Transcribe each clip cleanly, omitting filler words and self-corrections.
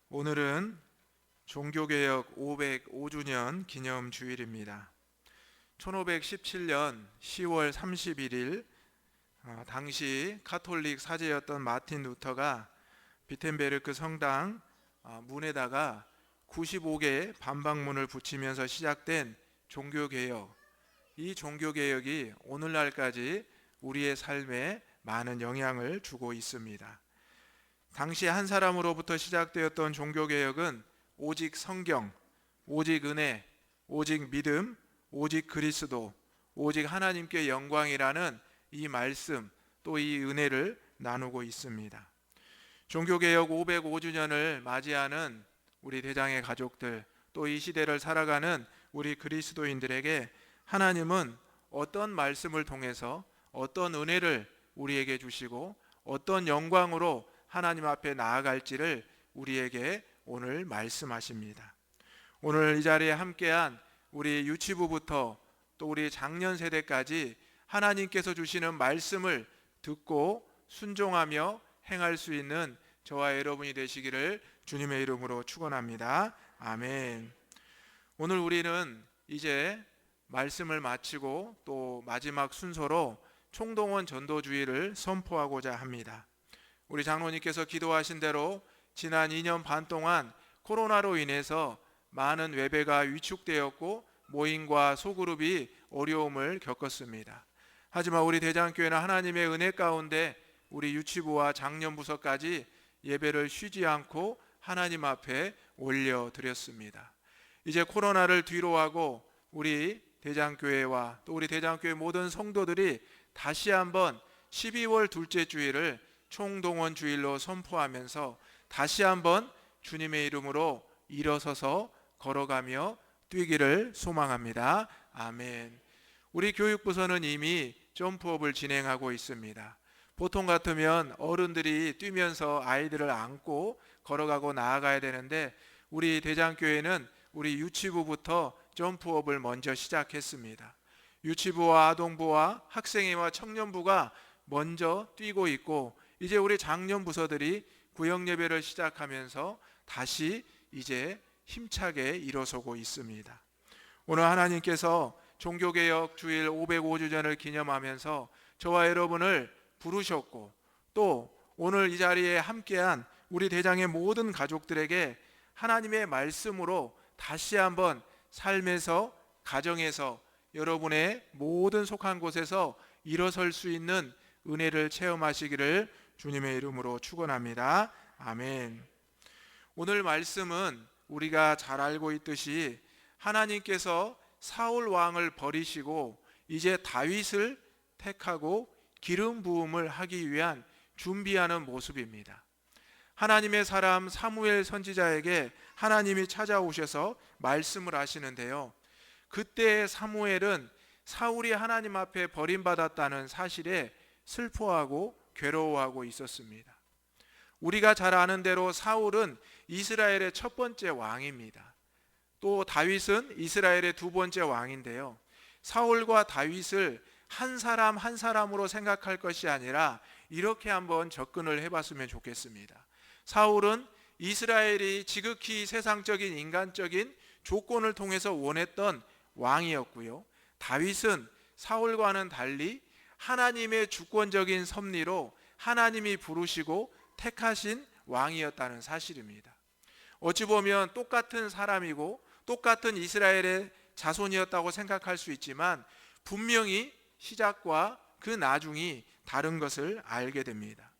오늘은 종교개혁 505주년 기념주일입니다. 1517년 10월 31일 당시 카톨릭 사제였던 마틴 루터가 비텐베르크 성당 문에다가 95개 반박문을 붙이면서 시작된 종교개혁, 이 종교개혁이 오늘날까지 우리의 삶에 많은 영향을 주고 있습니다. 당시 한 사람으로부터 시작되었던 종교개혁은 오직 성경, 오직 은혜, 오직 믿음, 오직 그리스도, 오직 하나님께 영광이라는 이 말씀, 또 이 은혜를 나누고 있습니다. 종교개혁 505주년을 맞이하는 우리 대장의 가족들, 또 이 시대를 살아가는 우리 그리스도인들에게 하나님은 어떤 말씀을 통해서 어떤 은혜를 우리에게 주시고 어떤 영광으로 하나님 앞에 나아갈지를 우리에게 오늘 말씀하십니다. 오늘 이 자리에 함께한 우리 유치부부터 또 우리 장년 세대까지 하나님께서 주시는 말씀을 듣고 순종하며 행할 수 있는 저와 여러분이 되시기를 주님의 이름으로 축원합니다. 아멘. 오늘 우리는 이제 말씀을 마치고 또 마지막 순서로 총동원 전도주의를 선포하고자 합니다. 우리 장로님께서 기도하신 대로 지난 2년 반 동안 코로나로 인해서 많은 외배가 위축되었고 모임과 소그룹이 어려움을 겪었습니다. 하지만 우리 대장교회는 하나님의 은혜 가운데 우리 유치부와 장년부서까지 예배를 쉬지 않고 하나님 앞에 올려드렸습니다. 이제 코로나를 뒤로하고 우리 대장교회와 또 우리 대장교회 모든 성도들이 다시 한번 12월 둘째 주일을 총동원 주일로 선포하면서 다시 한번 주님의 이름으로 일어서서 걸어가며 뛰기를 소망합니다. 아멘. 우리 교육부서는 이미 점프업을 진행하고 있습니다. 보통 같으면 어른들이 뛰면서 아이들을 안고 걸어가고 나아가야 되는데 우리 대장교회는 우리 유치부부터 점프업을 먼저 시작했습니다. 유치부와 아동부와 학생회와 청년부가 먼저 뛰고 있고 이제 우리 장년부서들이 구역예배를 시작하면서 다시 이제 힘차게 일어서고 있습니다. 오늘 하나님께서 종교개혁 주일 505주년을 기념하면서 저와 여러분을 부르셨고 또 오늘 이 자리에 함께한 우리 대장의 모든 가족들에게 하나님의 말씀으로 다시 한번 삶에서 가정에서 여러분의 모든 속한 곳에서 일어설 수 있는 은혜를 체험하시기를 주님의 이름으로 축원합니다. 아멘. 오늘 말씀은 우리가 잘 알고 있듯이 하나님께서 사울 왕을 버리시고 이제 다윗을 택하고 기름 부음을 하기 위한 준비하는 모습입니다. 하나님의 사람 사무엘 선지자에게 하나님이 찾아오셔서 말씀을 하시는데요. 그때 사무엘은 사울이 하나님 앞에 버림받았다는 사실에 슬퍼하고 괴로워하고 있었습니다. 우리가 잘 아는 대로 사울은 이스라엘의 첫 번째 왕입니다. 또 다윗은 이스라엘의 두 번째 왕인데요. 사울과 다윗을 한 사람 한 사람으로 생각할 것이 아니라 이렇게 한번 접근을 해봤으면 좋겠습니다. 사울은 이스라엘이 지극히 세상적인 인간적인 조건을 통해서 원했던 왕이었고요. 다윗은 사울과는 달리 하나님의 주권적인 섭리로 하나님이 부르시고 택하신 왕이었다는 사실입니다. 어찌 보면 똑같은 사람이고 똑같은 이스라엘의 자손이었다고 생각할 수 있지만 분명히 시작과 그 나중이 다른 것을 알게 됩니다.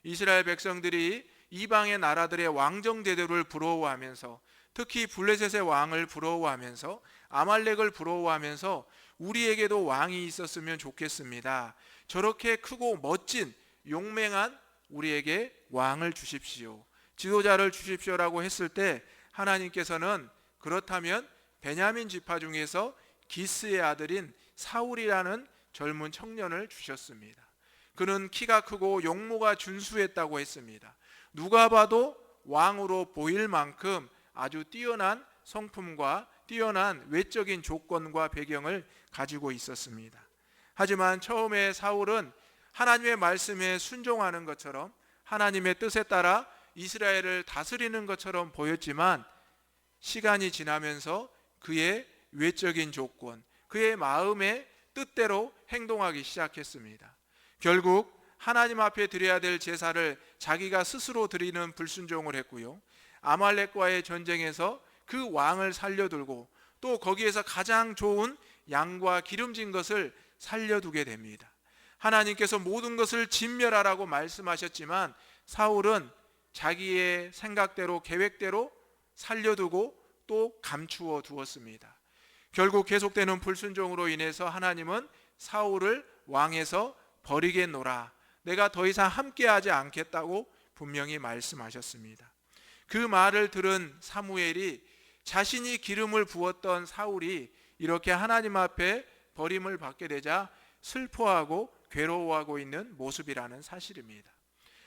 이스라엘 백성들이 이방의 나라들의 왕정 제도를 부러워하면서 특히 블레셋의 왕을 부러워하면서 아말렉을 부러워하면서 우리에게도 왕이 있었으면 좋겠습니다. 저렇게 크고 멋진 용맹한 우리에게 왕을 주십시오. 지도자를 주십시오라고 했을 때 하나님께서는 그렇다면 베냐민 지파 중에서 기스의 아들인 사울이라는 젊은 청년을 주셨습니다. 그는 키가 크고 용모가 준수했다고 했습니다. 누가 봐도 왕으로 보일 만큼 아주 뛰어난 성품과 뛰어난 외적인 조건과 배경을 가지고 있었습니다. 하지만 처음에 사울은 하나님의 말씀에 순종하는 것처럼 하나님의 뜻에 따라 이스라엘을 다스리는 것처럼 보였지만 시간이 지나면서 그의 외적인 조건, 그의 마음의 뜻대로 행동하기 시작했습니다. 결국 하나님 앞에 드려야 될 제사를 자기가 스스로 드리는 불순종을 했고요. 아말렉과의 전쟁에서 그 왕을 살려두고 또 거기에서 가장 좋은 양과 기름진 것을 살려두게 됩니다. 하나님께서 모든 것을 진멸하라고 말씀하셨지만 사울은 자기의 생각대로 계획대로 살려두고 또 감추어 두었습니다. 결국 계속되는 불순종으로 인해서 하나님은 사울을 왕에서 버리겠노라, 내가 더 이상 함께하지 않겠다고 분명히 말씀하셨습니다. 그 말을 들은 사무엘이 자신이 기름을 부었던 사울이 이렇게 하나님 앞에 버림을 받게 되자 슬퍼하고 괴로워하고 있는 모습이라는 사실입니다.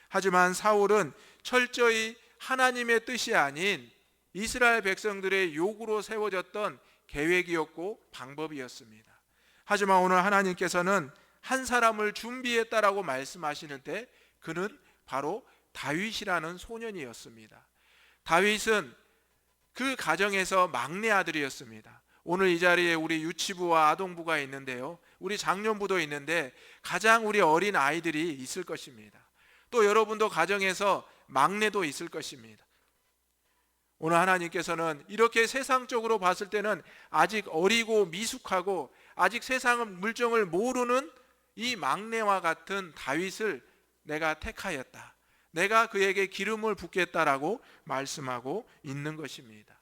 하지만 사울은 철저히 하나님의 뜻이 아닌 이스라엘 백성들의 요구로 세워졌던 계획이었고 방법이었습니다. 하지만 오늘 하나님께서는 한 사람을 준비했다라고 말씀하시는데 그는 바로 다윗이라는 소년이었습니다. 다윗은 그 가정에서 막내 아들이었습니다. 오늘 이 자리에 우리 유치부와 아동부가 있는데요, 우리 장년부도 있는데 가장 우리 어린 아이들이 있을 것입니다. 또 여러분도 가정에서 막내도 있을 것입니다. 오늘 하나님께서는 이렇게 세상적으로 봤을 때는 아직 어리고 미숙하고 아직 세상 물정을 모르는 이 막내와 같은 다윗을 내가 택하였다, 내가 그에게 기름을 붓겠다라고 말씀하고 있는 것입니다.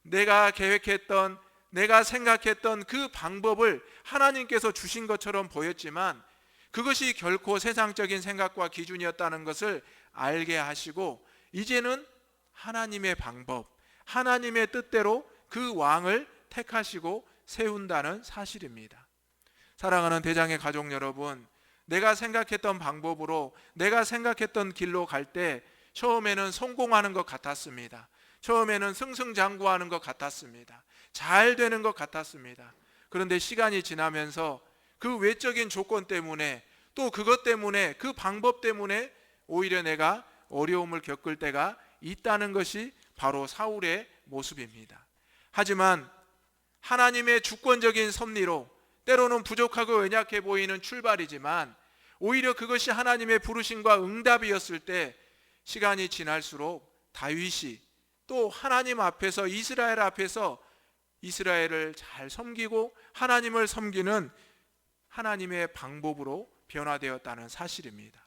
내가 계획했던, 내가 생각했던 그 방법을 하나님께서 주신 것처럼 보였지만 그것이 결코 세상적인 생각과 기준이었다는 것을 알게 하시고 이제는 하나님의 방법, 하나님의 뜻대로 그 왕을 택하시고 세운다는 사실입니다. 사랑하는 대장의 가족 여러분, 내가 생각했던 방법으로, 내가 생각했던 길로 갈 때 처음에는 성공하는 것 같았습니다. 처음에는 승승장구하는 것 같았습니다. 잘 되는 것 같았습니다. 그런데 시간이 지나면서 그 외적인 조건 때문에, 또 그것 때문에, 그 방법 때문에 오히려 내가 어려움을 겪을 때가 있다는 것이 바로 사울의 모습입니다. 하지만 하나님의 주권적인 섭리로, 때로는 부족하고 연약해 보이는 출발이지만 오히려 그것이 하나님의 부르심과 응답이었을 때 시간이 지날수록 다윗이 또 하나님 앞에서, 이스라엘 앞에서 이스라엘을 잘 섬기고 하나님을 섬기는 하나님의 방법으로 변화되었다는 사실입니다.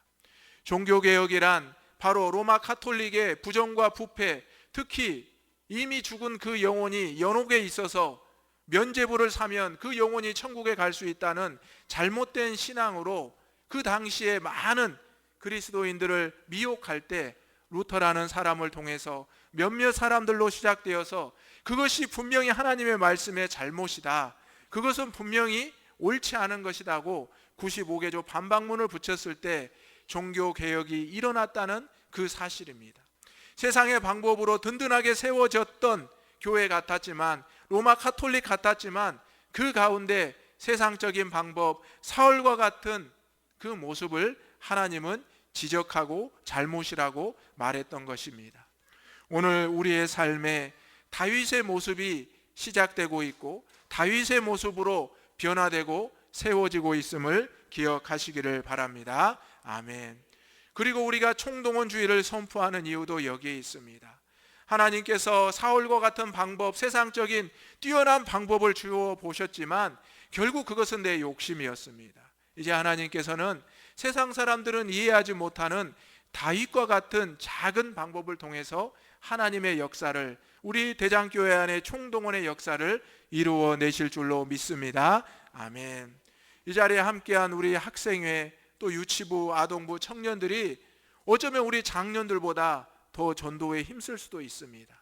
종교개혁이란 바로 로마 카톨릭의 부정과 부패, 특히 이미 죽은 그 영혼이 연옥에 있어서 면죄부를 사면 그 영혼이 천국에 갈 수 있다는 잘못된 신앙으로 그 당시에 많은 그리스도인들을 미혹할 때 루터라는 사람을 통해서 몇몇 사람들로 시작되어서 그것이 분명히 하나님의 말씀의 잘못이다, 그것은 분명히 옳지 않은 것이다고 95개조 반박문을 붙였을 때 종교개혁이 일어났다는 그 사실입니다. 세상의 방법으로 든든하게 세워졌던 교회 같았지만, 로마 카톨릭 같았지만 그 가운데 세상적인 방법, 사울과 같은 그 모습을 하나님은 지적하고 잘못이라고 말했던 것입니다. 오늘 우리의 삶에 다윗의 모습이 시작되고 있고 다윗의 모습으로 변화되고 세워지고 있음을 기억하시기를 바랍니다. 아멘. 그리고 우리가 총동원주의를 선포하는 이유도 여기에 있습니다. 하나님께서 사울과 같은 방법, 세상적인 뛰어난 방법을 주어 보셨지만 결국 그것은 내 욕심이었습니다. 이제 하나님께서는 세상 사람들은 이해하지 못하는 다윗과 같은 작은 방법을 통해서 하나님의 역사를, 우리 대장교회 안에 총동원의 역사를 이루어 내실 줄로 믿습니다. 아멘. 이 자리에 함께한 우리 학생회, 또 유치부, 아동부, 청년들이 어쩌면 우리 장년들보다 더 전도에 힘쓸 수도 있습니다.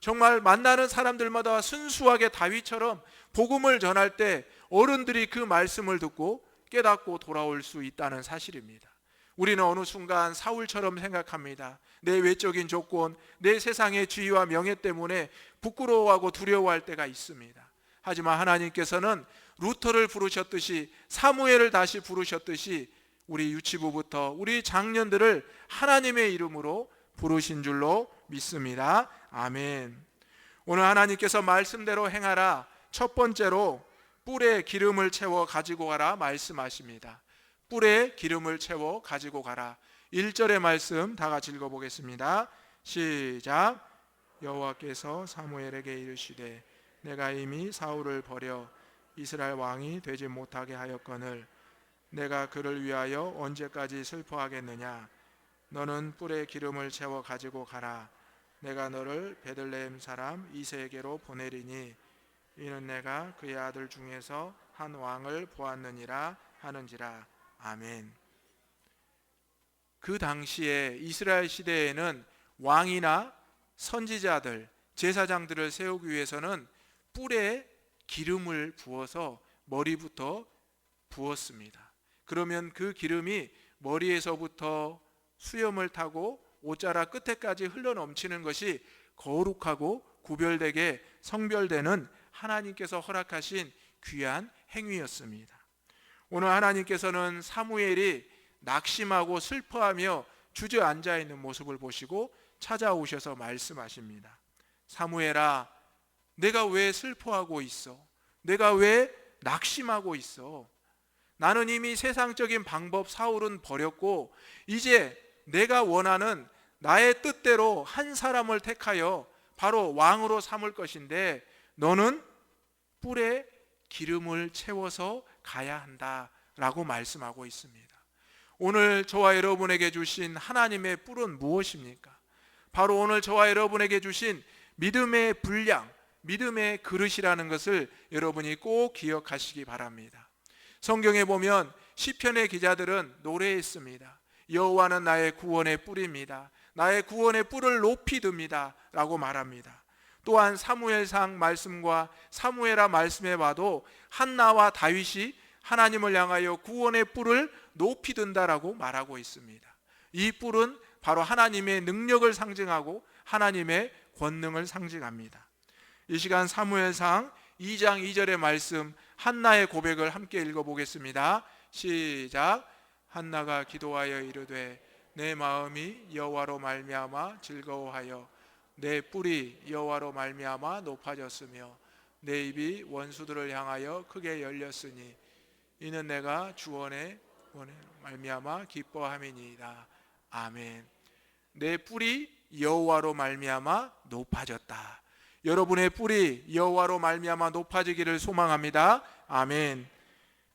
정말 만나는 사람들마다 순수하게 다윗처럼 복음을 전할 때 어른들이 그 말씀을 듣고 깨닫고 돌아올 수 있다는 사실입니다. 우리는 어느 순간 사울처럼 생각합니다. 내 외적인 조건, 내 세상의 지위와 명예 때문에 부끄러워하고 두려워할 때가 있습니다. 하지만 하나님께서는 루터를 부르셨듯이, 사무엘을 다시 부르셨듯이 우리 유치부부터 우리 장년들을 하나님의 이름으로 부르신 줄로 믿습니다. 아멘. 오늘 하나님께서 말씀대로 행하라. 첫 번째로 뿔에 기름을 채워 가지고 가라 말씀하십니다. 뿔에 기름을 채워 가지고 가라. 1절의 말씀 다 같이 읽어보겠습니다. 시작. 여호와께서 사무엘에게 이르시되 내가 이미 사울을 버려 이스라엘 왕이 되지 못하게 하였거늘 내가 그를 위하여 언제까지 슬퍼하겠느냐. 너는 뿔에 기름을 채워 가지고 가라. 내가 너를 베들레헴 사람 이새에게로 보내리니 이는 내가 그의 아들 중에서 한 왕을 보았느니라 하는지라. 아멘. 그 당시에 이스라엘 시대에는 왕이나 선지자들, 제사장들을 세우기 위해서는 뿔에 기름을 부어서 머리부터 부었습니다. 그러면 그 기름이 머리에서부터 수염을 타고 옷자락 끝에까지 흘러넘치는 것이 거룩하고 구별되게 성별되는 하나님께서 허락하신 귀한 행위였습니다. 오늘 하나님께서는 사무엘이 낙심하고 슬퍼하며 주저앉아 있는 모습을 보시고 찾아오셔서 말씀하십니다. 사무엘아, 내가 왜 슬퍼하고 있어? 내가 왜 낙심하고 있어? 나는 이미 세상적인 방법 사울은 버렸고 이제 내가 원하는 나의 뜻대로 한 사람을 택하여 바로 왕으로 삼을 것인데 너는 뿔에 기름을 채워서 가야 한다라고 말씀하고 있습니다. 오늘 저와 여러분에게 주신 하나님의 뿔은 무엇입니까? 바로 오늘 저와 여러분에게 주신 믿음의 분량, 믿음의 그릇이라는 것을 여러분이 꼭 기억하시기 바랍니다. 성경에 보면 시편의 기자들은 노래했습니다. 여호와는 나의 구원의 뿔입니다. 나의 구원의 뿔을 높이 듭니다 라고 말합니다. 또한 사무엘상 말씀과 사무엘하 말씀에 봐도 한나와 다윗이 하나님을 향하여 구원의 뿔을 높이 든다라고 말하고 있습니다. 이 뿔은 바로 하나님의 능력을 상징하고 하나님의 권능을 상징합니다. 이 시간 사무엘상 2장 2절의 말씀 한나의 고백을 함께 읽어보겠습니다. 시작. 한나가 기도하여 이르되 내 마음이 여호와로 말미암아 즐거워하여 내 뿔이 여호와로 말미암아 높아졌으며 내 입이 원수들을 향하여 크게 열렸으니 이는 내가 주원의 말미암아 기뻐함이니이다. 아멘. 내 뿔이 여호와로 말미암아 높아졌다. 여러분의 뿔이 여호와로 말미암아 높아지기를 소망합니다. 아멘.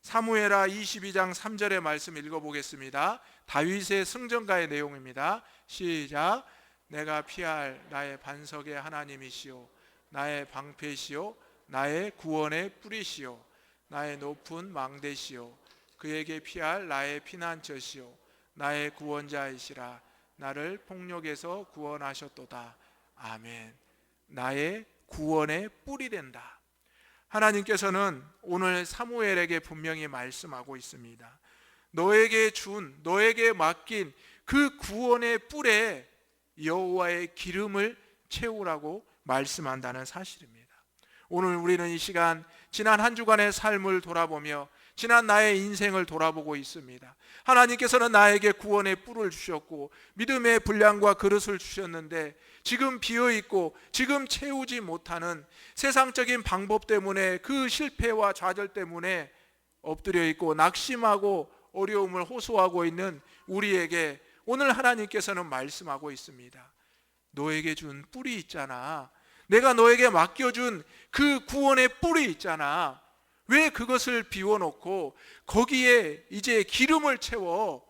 사무엘하 22장 3절의 말씀 읽어보겠습니다. 다윗의 승전가의 내용입니다. 시작. 내가 피할 나의 반석의 하나님이시오 나의 방패시오 나의 구원의 뿔이시오 나의 높은 망대시오 그에게 피할 나의 피난처시오 나의 구원자이시라 나를 폭력에서 구원하셨도다. 아멘. 나의 구원의 뿔이 된다. 하나님께서는 오늘 사무엘에게 분명히 말씀하고 있습니다. 너에게 맡긴 그 구원의 뿔에 여호와의 기름을 채우라고 말씀한다는 사실입니다. 오늘 우리는 이 시간 지난 한 주간의 삶을 돌아보며 지난 나의 인생을 돌아보고 있습니다. 하나님께서는 나에게 구원의 뿔을 주셨고 믿음의 분량과 그릇을 주셨는데 지금 비어있고 지금 채우지 못하는 세상적인 방법 때문에 그 실패와 좌절 때문에 엎드려 있고 낙심하고 어려움을 호소하고 있는 우리에게 오늘 하나님께서는 말씀하고 있습니다. 너에게 준 뿔이 있잖아. 내가 너에게 맡겨준 그 구원의 뿔이 있잖아. 왜 그것을 비워놓고 거기에 이제 기름을 채워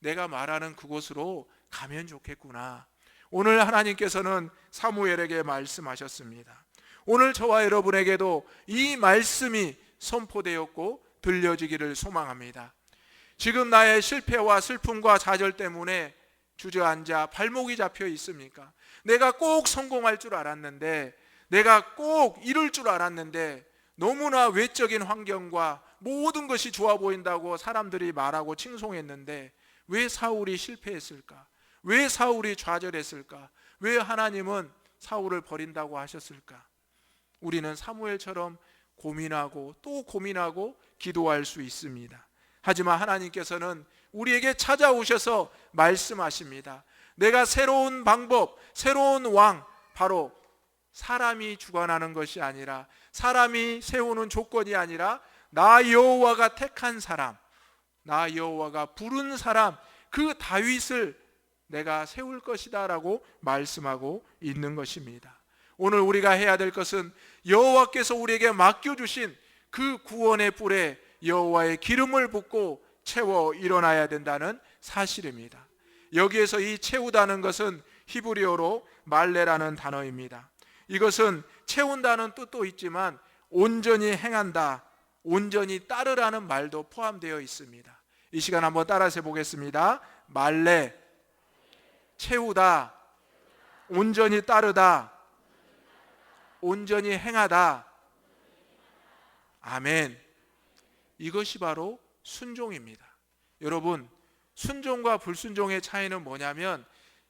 내가 말하는 그곳으로 가면 좋겠구나. 오늘 하나님께서는 사무엘에게 말씀하셨습니다. 오늘 저와 여러분에게도 이 말씀이 선포되었고 들려지기를 소망합니다. 지금 나의 실패와 슬픔과 좌절 때문에 주저앉아 발목이 잡혀 있습니까? 내가 꼭 성공할 줄 알았는데, 내가 꼭 이룰 줄 알았는데 너무나 외적인 환경과 모든 것이 좋아 보인다고 사람들이 말하고 칭송했는데 왜 사울이 실패했을까? 왜 사울이 좌절했을까? 왜 하나님은 사울을 버린다고 하셨을까? 우리는 사무엘처럼 고민하고 또 고민하고 기도할 수 있습니다. 하지만 하나님께서는 우리에게 찾아오셔서 말씀하십니다. 내가 새로운 방법, 새로운 왕, 바로 사람이 주관하는 것이 아니라, 사람이 세우는 조건이 아니라 나 여호와가 택한 사람, 나 여호와가 부른 사람, 그 다윗을 내가 세울 것이다 라고 말씀하고 있는 것입니다. 오늘 우리가 해야 될 것은 여호와께서 우리에게 맡겨주신 그 구원의 뿔에 여호와의 기름을 붓고 채워 일어나야 된다는 사실입니다. 여기에서 이 채우다는 것은 히브리어로 말레라는 단어입니다. 이것은 채운다는 뜻도 있지만 온전히 행한다, 온전히 따르라는 말도 포함되어 있습니다. 이 시간 한번 따라서 해보겠습니다. 말레, 채우다, 온전히 따르다, 온전히 행하다. 아멘. 이것이 바로 순종입니다. 여러분, 순종과 불순종의 차이는 뭐냐면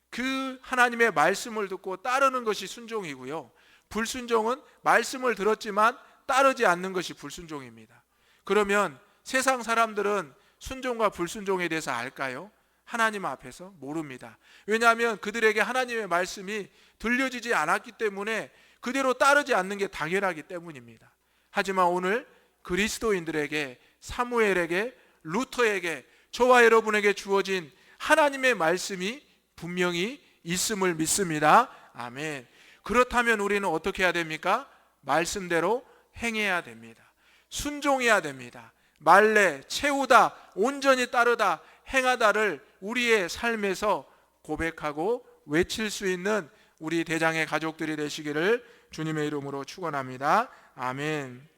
그 하나님의 말씀을 듣고 따르는 것이 순종이고요, 불순종은 말씀을 들었지만 따르지 않는 것이 불순종입니다. 그러면 세상 사람들은 순종과 불순종에 대해서 알까요? 하나님 앞에서 모릅니다. 왜냐하면 그들에게 하나님의 말씀이 들려지지 않았기 때문에 그대로 따르지 않는 게 당연하기 때문입니다. 하지만 오늘 그리스도인들에게, 사무엘에게, 루터에게, 저와 여러분에게 주어진 하나님의 말씀이 분명히 있음을 믿습니다. 아멘. 그렇다면 우리는 어떻게 해야 됩니까? 말씀대로 행해야 됩니다. 순종해야 됩니다. 말레, 채우다, 온전히 따르다, 행하다를 우리의 삶에서 고백하고 외칠 수 있는 우리 대장의 가족들이 되시기를 주님의 이름으로 축원합니다. 아멘.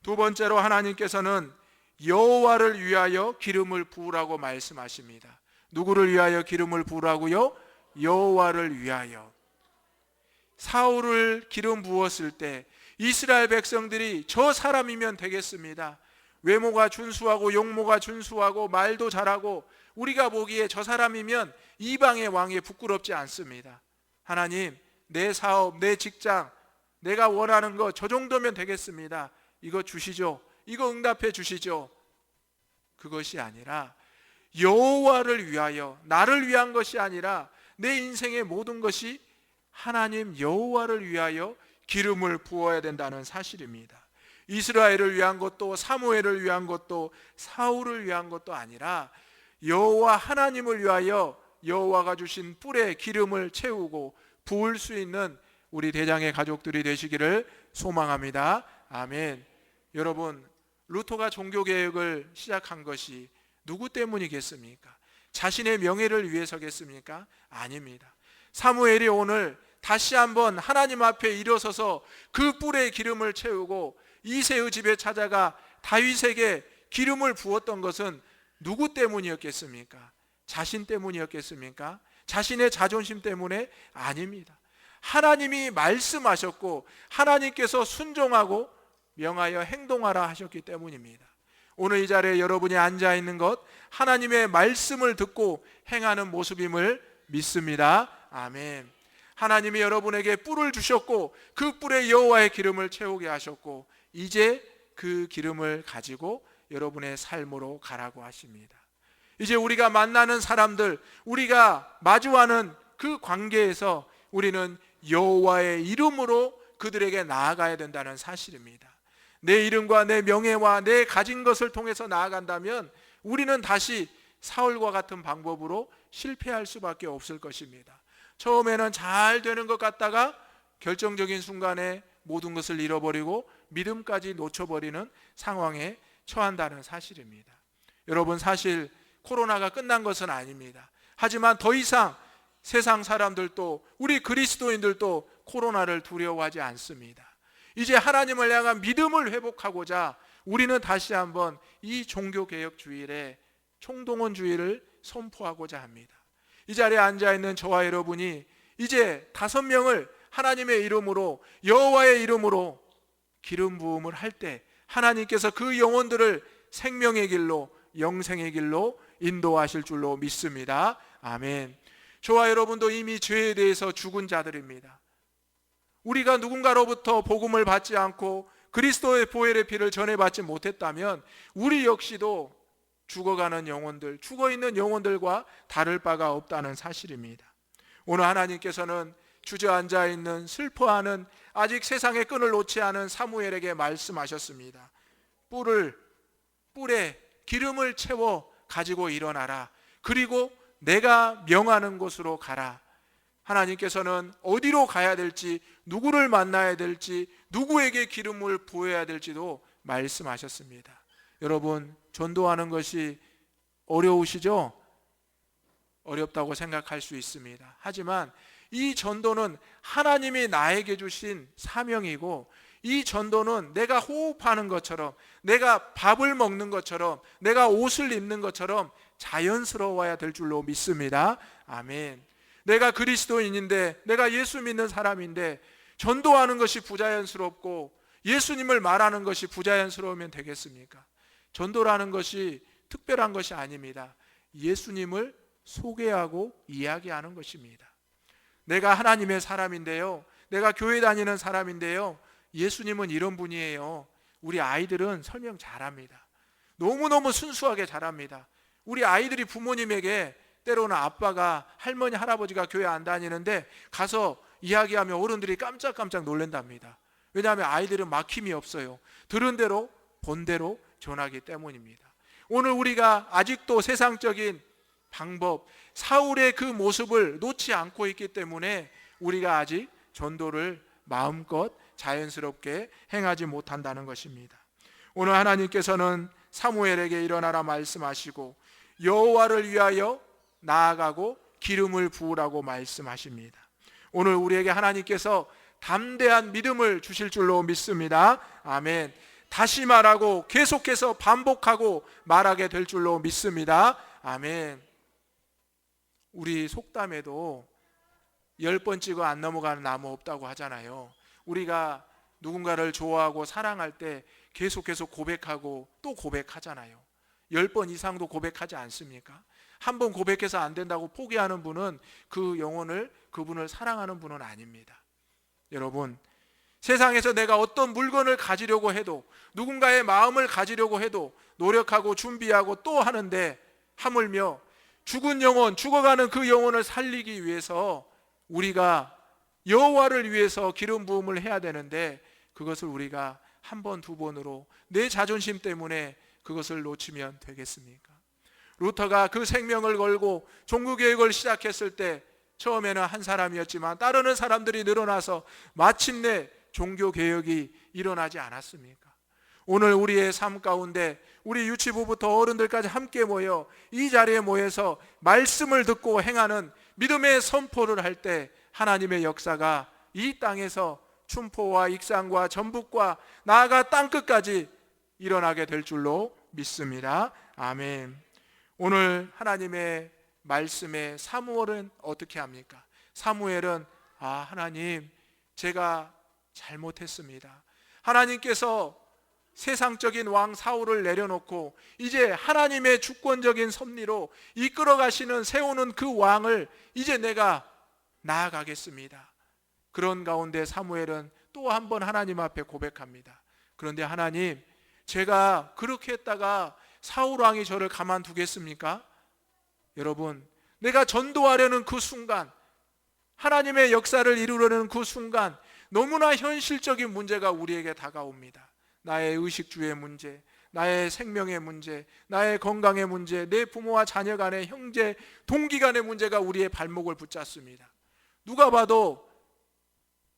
두 번째로 하나님께서는 여호와를 위하여 기름을 부으라고 말씀하십니다. 누구를 위하여 기름을 부으라고요? 여호와를 위하여. 사울을 기름 부었을 때 이스라엘 백성들이 저 사람이면 되겠습니다, 외모가 준수하고 용모가 준수하고 말도 잘하고 우리가 보기에 저 사람이면 이방의 왕에 부끄럽지 않습니다. 하나님, 내 사업, 내 직장, 내가 원하는 거 저 정도면 되겠습니다, 이거 주시죠, 이거 응답해 주시죠. 그것이 아니라 여호와를 위하여, 나를 위한 것이 아니라 내 인생의 모든 것이 하나님 여호와를 위하여 기름을 부어야 된다는 사실입니다. 이스라엘을 위한 것도, 사무엘을 위한 것도, 사울을 위한 것도 아니라 여호와 하나님을 위하여 여호와가 주신 뿔에 기름을 채우고 부을 수 있는 우리 대장의 가족들이 되시기를 소망합니다. 아멘. 여러분, 루터가 종교개혁을 시작한 것이 누구 때문이겠습니까? 자신의 명예를 위해서겠습니까? 아닙니다. 사무엘이 오늘 다시 한번 하나님 앞에 일어서서 그 뿔에 기름을 채우고 이새의 집에 찾아가 다윗에게 기름을 부었던 것은 누구 때문이었겠습니까? 자신 때문이었겠습니까? 자신의 자존심 때문에? 아닙니다. 하나님이 말씀하셨고 하나님께서 순종하고 명하여 행동하라 하셨기 때문입니다. 오늘 이 자리에 여러분이 앉아 있는 것, 하나님의 말씀을 듣고 행하는 모습임을 믿습니다. 아멘. 하나님이 여러분에게 뿔을 주셨고 그 뿔에 여호와의 기름을 채우게 하셨고 이제 그 기름을 가지고 여러분의 삶으로 가라고 하십니다. 이제 우리가 만나는 사람들, 우리가 마주하는 그 관계에서 우리는 여호와의 이름으로 그들에게 나아가야 된다는 사실입니다. 내 이름과 내 명예와 내 가진 것을 통해서 나아간다면 우리는 다시 사울과 같은 방법으로 실패할 수밖에 없을 것입니다. 처음에는 잘 되는 것 같다가 결정적인 순간에 모든 것을 잃어버리고 믿음까지 놓쳐버리는 상황에 처한다는 사실입니다. 여러분, 사실 코로나가 끝난 것은 아닙니다. 하지만 더 이상 세상 사람들도 우리 그리스도인들도 코로나를 두려워하지 않습니다. 이제 하나님을 향한 믿음을 회복하고자 우리는 다시 한번 이 종교개혁주일에 총동원주의를 선포하고자 합니다. 이 자리에 앉아있는 저와 여러분이 이제 5명을 하나님의 이름으로, 여호와의 이름으로 기름 부음을 할 때 하나님께서 그 영혼들을 생명의 길로, 영생의 길로 인도하실 줄로 믿습니다. 아멘. 저와 여러분도 이미 죄에 대해서 죽은 자들입니다. 우리가 누군가로부터 복음을 받지 않고 그리스도의 보혈의 피를 전해받지 못했다면 우리 역시도 죽어가는 영혼들, 죽어있는 영혼들과 다를 바가 없다는 사실입니다. 오늘 하나님께서는 주저앉아 있는 슬퍼하는 아직 세상의 끈을 놓지 않은 사무엘에게 말씀하셨습니다. 뿔에 기름을 채워 가지고 일어나라. 그리고 내가 명하는 곳으로 가라. 하나님께서는 어디로 가야 될지, 누구를 만나야 될지, 누구에게 기름을 부어야 될지도 말씀하셨습니다. 여러분, 전도하는 것이 어려우시죠? 어렵다고 생각할 수 있습니다. 하지만 이 전도는 하나님이 나에게 주신 사명이고, 이 전도는 내가 호흡하는 것처럼, 내가 밥을 먹는 것처럼, 내가 옷을 입는 것처럼 자연스러워야 될 줄로 믿습니다. 아멘. 내가 그리스도인인데, 내가 예수 믿는 사람인데 전도하는 것이 부자연스럽고 예수님을 말하는 것이 부자연스러우면 되겠습니까? 전도라는 것이 특별한 것이 아닙니다. 예수님을 소개하고 이야기하는 것입니다. 내가 하나님의 사람인데요, 내가 교회 다니는 사람인데요, 예수님은 이런 분이에요. 우리 아이들은 설명 잘합니다. 너무너무 순수하게 잘합니다. 우리 아이들이 부모님에게 때로는 아빠가, 할머니, 할아버지가 교회 안 다니는데 가서 이야기하면 어른들이 깜짝깜짝 놀란답니다. 왜냐하면 아이들은 막힘이 없어요. 들은 대로 본 대로 전하기 때문입니다. 오늘 우리가 아직도 세상적인 방법, 사울의 그 모습을 놓지 않고 있기 때문에 우리가 아직 전도를 마음껏 자연스럽게 행하지 못한다는 것입니다. 오늘 하나님께서는 사무엘에게 일어나라 말씀하시고 여호와를 위하여 나아가고 기름을 부으라고 말씀하십니다. 오늘 우리에게 하나님께서 담대한 믿음을 주실 줄로 믿습니다. 아멘. 다시 말하고 계속해서 반복하고 말하게 될 줄로 믿습니다. 아멘. 우리 속담에도 10번 찍어 안 넘어가는 나무 없다고 하잖아요. 우리가 누군가를 좋아하고 사랑할 때 계속해서 고백하고 또 고백하잖아요. 10번 이상도 고백하지 않습니까? 한 번 고백해서 안 된다고 포기하는 분은 그분을 사랑하는 분은 아닙니다. 여러분, 세상에서 내가 어떤 물건을 가지려고 해도, 누군가의 마음을 가지려고 해도 노력하고 준비하고 또 하는데, 하물며 죽은 영혼, 죽어가는 그 영혼을 살리기 위해서 우리가 여호와를 위해서 기름 부음을 해야 되는데, 그것을 우리가 한 번, 두 번으로 내 자존심 때문에 그것을 놓치면 되겠습니까? 루터가 그 생명을 걸고 종교개혁을 시작했을 때 처음에는 한 사람이었지만 따르는 사람들이 늘어나서 마침내 종교개혁이 일어나지 않았습니까? 오늘 우리의 삶 가운데 우리 유치부부터 어른들까지 함께 모여 이 자리에 모여서 말씀을 듣고 행하는 믿음의 선포를 할 때 하나님의 역사가 이 땅에서 춘포와 익산과 전북과 나아가 땅끝까지 일어나게 될 줄로 믿습니다. 아멘. 오늘 하나님의 말씀에 사무엘은 어떻게 합니까? 사무엘은 하나님, 제가 잘못했습니다. 하나님께서 세상적인 왕 사울을 내려놓고 이제 하나님의 주권적인 섭리로 이끌어 가시는, 세우는 그 왕을 이제 내가 나아가겠습니다. 그런 가운데 사무엘은 또 한 번 하나님 앞에 고백합니다. 그런데 하나님, 제가 그렇게 했다가 사울 왕이 저를 가만두겠습니까? 여러분, 내가 전도하려는 그 순간, 하나님의 역사를 이루려는 그 순간 너무나 현실적인 문제가 우리에게 다가옵니다. 나의 의식주의 문제, 나의 생명의 문제, 나의 건강의 문제, 내 부모와 자녀 간의, 형제, 동기 간의 문제가 우리의 발목을 붙잡습니다. 누가 봐도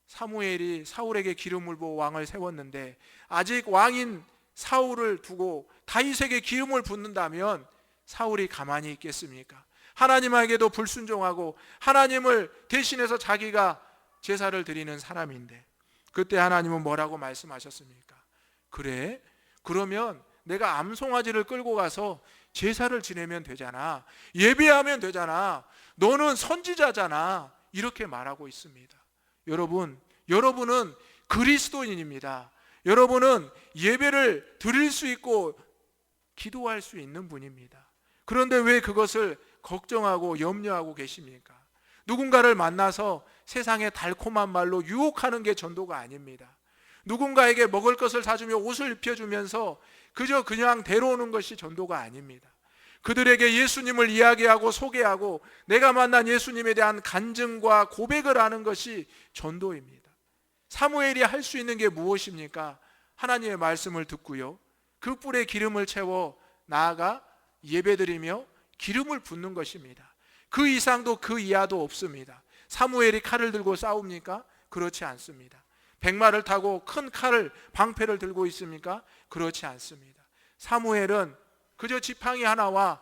사무엘이 사울에게 기름을 부어 왕을 세웠는데 아직 왕인 사울을 두고 다윗에게 기름을 붓는다면 사울이 가만히 있겠습니까? 하나님에게도 불순종하고 하나님을 대신해서 자기가 제사를 드리는 사람인데, 그때 하나님은 뭐라고 말씀하셨습니까? 그래? 그러면 내가 암송아지를 끌고 가서 제사를 지내면 되잖아. 예배하면 되잖아. 너는 선지자잖아. 이렇게 말하고 있습니다. 여러분은 그리스도인입니다. 여러분은 예배를 드릴 수 있고 기도할 수 있는 분입니다. 그런데 왜 그것을 걱정하고 염려하고 계십니까? 누군가를 만나서 세상의 달콤한 말로 유혹하는 게 전도가 아닙니다. 누군가에게 먹을 것을 사주며 옷을 입혀주면서 그냥 데려오는 것이 전도가 아닙니다. 그들에게 예수님을 이야기하고 소개하고 내가 만난 예수님에 대한 간증과 고백을 하는 것이 전도입니다. 사무엘이 할 수 있는 게 무엇입니까? 하나님의 말씀을 듣고요, 그 뿔에 기름을 채워 나아가 예배드리며 기름을 붓는 것입니다. 그 이상도 그 이하도 없습니다. 사무엘이 칼을 들고 싸웁니까? 그렇지 않습니다. 백마를 타고 큰 칼을, 방패를 들고 있습니까? 그렇지 않습니다. 사무엘은 그저 지팡이 하나와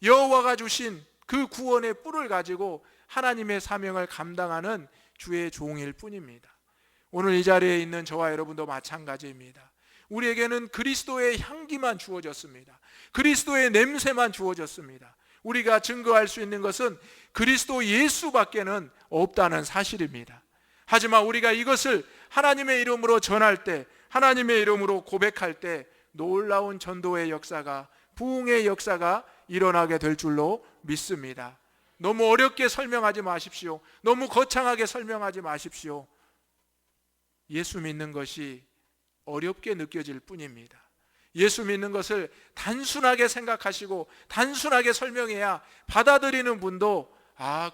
여호와가 주신 그 구원의 뿔을 가지고 하나님의 사명을 감당하는 주의 종일 뿐입니다. 오늘 이 자리에 있는 저와 여러분도 마찬가지입니다. 우리에게는 그리스도의 향기만 주어졌습니다. 그리스도의 냄새만 주어졌습니다. 우리가 증거할 수 있는 것은 그리스도 예수밖에는 없다는 사실입니다. 하지만 우리가 이것을 하나님의 이름으로 전할 때, 하나님의 이름으로 고백할 때 놀라운 전도의 역사가, 부흥의 역사가 일어나게 될 줄로 믿습니다. 너무 어렵게 설명하지 마십시오. 너무 거창하게 설명하지 마십시오. 예수 믿는 것이 어렵게 느껴질 뿐입니다. 예수 믿는 것을 단순하게 생각하시고 단순하게 설명해야 받아들이는 분도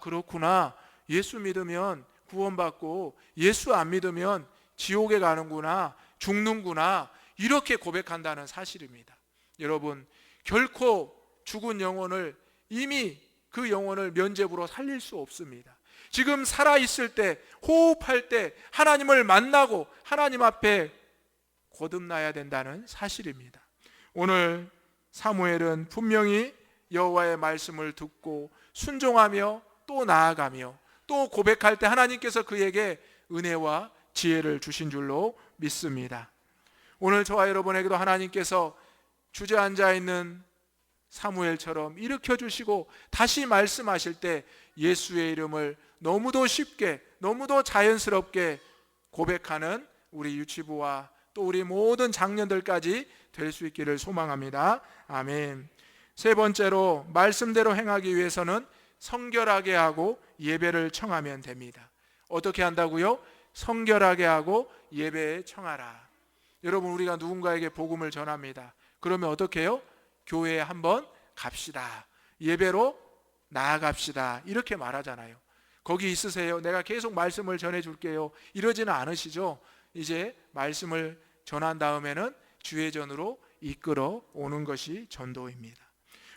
그렇구나, 예수 믿으면 구원받고 예수 안 믿으면 지옥에 가는구나, 죽는구나, 이렇게 고백한다는 사실입니다. 여러분, 결코 죽은 영혼을, 이미 그 영혼을 면죄부로 살릴 수 없습니다. 지금 살아있을 때, 호흡할 때 하나님을 만나고 하나님 앞에 거듭나야 된다는 사실입니다. 오늘 사무엘은 분명히 여호와의 말씀을 듣고 순종하며 또 나아가며 또 고백할 때 하나님께서 그에게 은혜와 지혜를 주신 줄로 믿습니다. 오늘 저와 여러분에게도 하나님께서 주저앉아 있는 사무엘처럼 일으켜 주시고 다시 말씀하실 때 예수의 이름을 너무도 쉽게, 너무도 자연스럽게 고백하는 우리 유치부와 또 우리 모든 장년들까지 될 수 있기를 소망합니다. 아멘. 세 번째로, 말씀대로 행하기 위해서는 성결하게 하고 예배를 청하면 됩니다. 어떻게 한다고요? 성결하게 하고 예배에 청하라. 여러분, 우리가 누군가에게 복음을 전합니다. 그러면 어떻게 해요? 교회에 한번 갑시다, 예배로 나아갑시다, 이렇게 말하잖아요. 거기 있으세요, 내가 계속 말씀을 전해줄게요, 이러지는 않으시죠? 이제 말씀을 전한 다음에는 주회전으로 이끌어 오는 것이 전도입니다.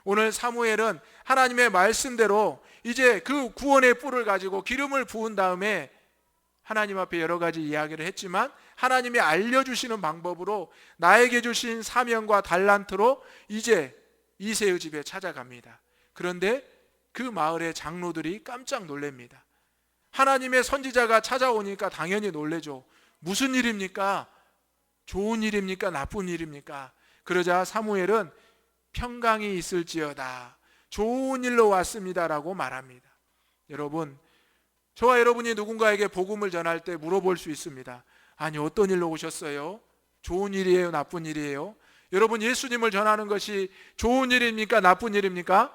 오늘 사무엘은 하나님의 말씀대로 이제 그 구원의 뿔을 가지고 기름을 부은 다음에 하나님 앞에 여러 가지 이야기를 했지만 하나님이 알려주시는 방법으로 나에게 주신 사명과 달란트로 이제 이새의 집에 찾아갑니다. 그런데 그 마을의 장로들이 깜짝 놀랍니다. 하나님의 선지자가 찾아오니까 당연히 놀래죠. 무슨 일입니까? 좋은 일입니까? 나쁜 일입니까? 그러자 사무엘은 평강이 있을지어다, 좋은 일로 왔습니다라고 말합니다. 여러분, 저와 여러분이 누군가에게 복음을 전할 때 물어볼 수 있습니다. 아니, 어떤 일로 오셨어요? 좋은 일이에요? 나쁜 일이에요? 여러분, 예수님을 전하는 것이 좋은 일입니까? 나쁜 일입니까?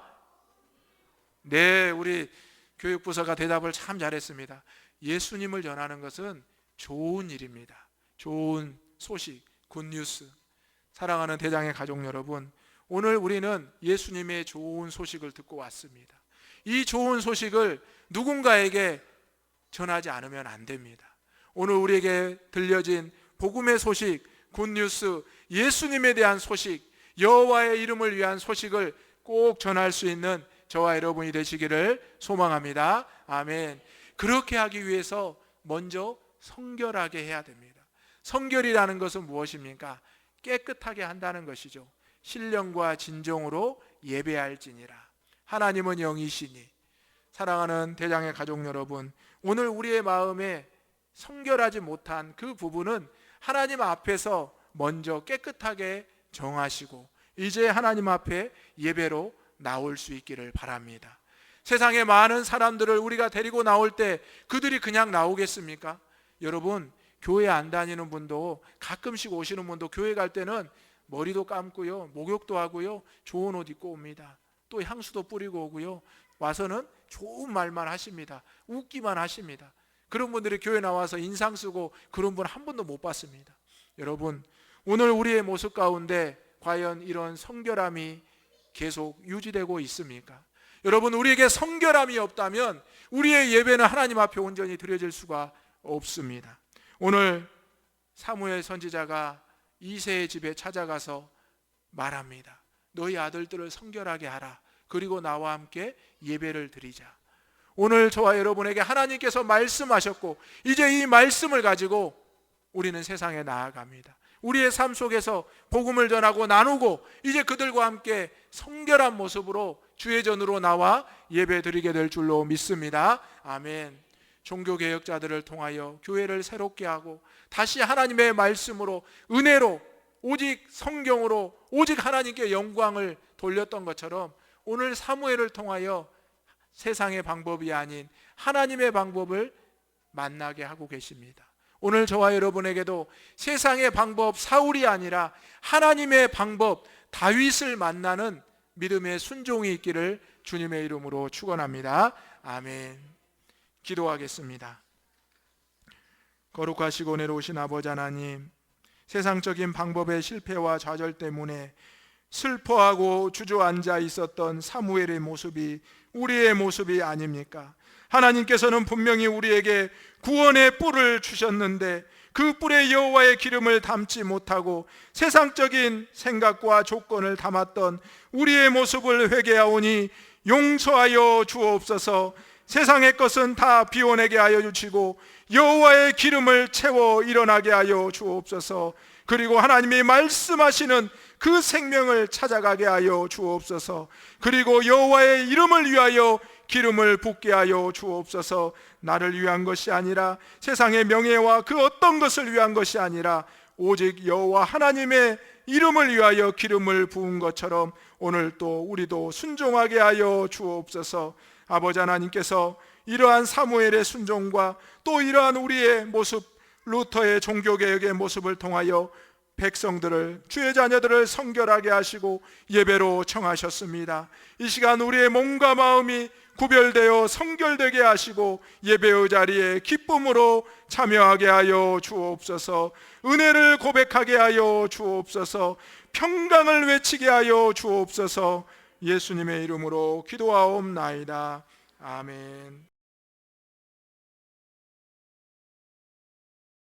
네, 우리 교육부서가 대답을 참 잘했습니다. 예수님을 전하는 것은 좋은 일입니다. 좋은 소식, 굿뉴스. 사랑하는 대장의 가족 여러분, 오늘 우리는 예수님의 좋은 소식을 듣고 왔습니다. 이 좋은 소식을 누군가에게 전하지 않으면 안 됩니다. 오늘 우리에게 들려진 복음의 소식, 굿뉴스, 예수님에 대한 소식, 여호와의 이름을 위한 소식을 꼭 전할 수 있는 저와 여러분이 되시기를 소망합니다. 아멘. 그렇게 하기 위해서 먼저 성결하게 해야 됩니다. 성결이라는 것은 무엇입니까? 깨끗하게 한다는 것이죠. 신령과 진정으로 예배할지니라. 하나님은 영이시니. 사랑하는 대장의 가족 여러분, 오늘 우리의 마음에 성결하지 못한 그 부분은 하나님 앞에서 먼저 깨끗하게 정하시고 이제 하나님 앞에 예배로 나올 수 있기를 바랍니다. 세상에 많은 사람들을 우리가 데리고 나올 때 그들이 그냥 나오겠습니까? 여러분, 교회 안 다니는 분도, 가끔씩 오시는 분도 교회 갈 때는 머리도 감고요, 목욕도 하고요, 좋은 옷 입고 옵니다. 또 향수도 뿌리고 오고요, 와서는 좋은 말만 하십니다. 웃기만 하십니다. 그런 분들이 교회 나와서 인상 쓰고 그런 분 한 번도 못 봤습니다. 여러분, 오늘 우리의 모습 가운데 과연 이런 성결함이 계속 유지되고 있습니까? 여러분, 우리에게 성결함이 없다면 우리의 예배는 하나님 앞에 온전히 드려질 수가 없습니다. 오늘 사무엘 선지자가 이새의 집에 찾아가서 말합니다. 너희 아들들을 성결하게 하라. 그리고 나와 함께 예배를 드리자. 오늘 저와 여러분에게 하나님께서 말씀하셨고, 이제 이 말씀을 가지고 우리는 세상에 나아갑니다. 우리의 삶 속에서 복음을 전하고 나누고, 이제 그들과 함께 성결한 모습으로 주의 전으로 나와 예배 드리게 될 줄로 믿습니다. 아멘. 종교개혁자들을 통하여 교회를 새롭게 하고 다시 하나님의 말씀으로, 은혜로, 오직 성경으로, 오직 하나님께 영광을 돌렸던 것처럼 오늘 사무엘을 통하여 세상의 방법이 아닌 하나님의 방법을 만나게 하고 계십니다. 오늘 저와 여러분에게도 세상의 방법 사울이 아니라 하나님의 방법 다윗을 만나는 믿음의 순종이 있기를 주님의 이름으로 축원합니다. 아멘. 기도하겠습니다. 거룩하시고 은혜로우신 아버지 하나님, 세상적인 방법의 실패와 좌절 때문에 슬퍼하고 주저앉아 있었던 사무엘의 모습이 우리의 모습이 아닙니까? 하나님께서는 분명히 우리에게 구원의 뿔을 주셨는데 그 뿔에 여호와의 기름을 담지 못하고 세상적인 생각과 조건을 담았던 우리의 모습을 회개하오니 용서하여 주옵소서. 세상의 것은 다 비워내게 하여 주시고 여호와의 기름을 채워 일어나게 하여 주옵소서. 그리고 하나님이 말씀하시는 그 생명을 찾아가게 하여 주옵소서. 그리고 여호와의 이름을 위하여 기름을 붓게 하여 주옵소서. 나를 위한 것이 아니라 세상의 명예와 그 어떤 것을 위한 것이 아니라 오직 여호와 하나님의 이름을 위하여 기름을 부은 것처럼 오늘 또 우리도 순종하게 하여 주옵소서. 아버지 하나님께서 이러한 사무엘의 순종과 또 이러한 우리의 모습, 루터의 종교개혁의 모습을 통하여 백성들을, 주의 자녀들을 성결하게 하시고 예배로 청하셨습니다. 이 시간 우리의 몸과 마음이 구별되어 성결되게 하시고 예배의 자리에 기쁨으로 참여하게 하여 주옵소서. 은혜를 고백하게 하여 주옵소서. 평강을 외치게 하여 주옵소서. 예수님의 이름으로 기도하옵나이다. 아멘.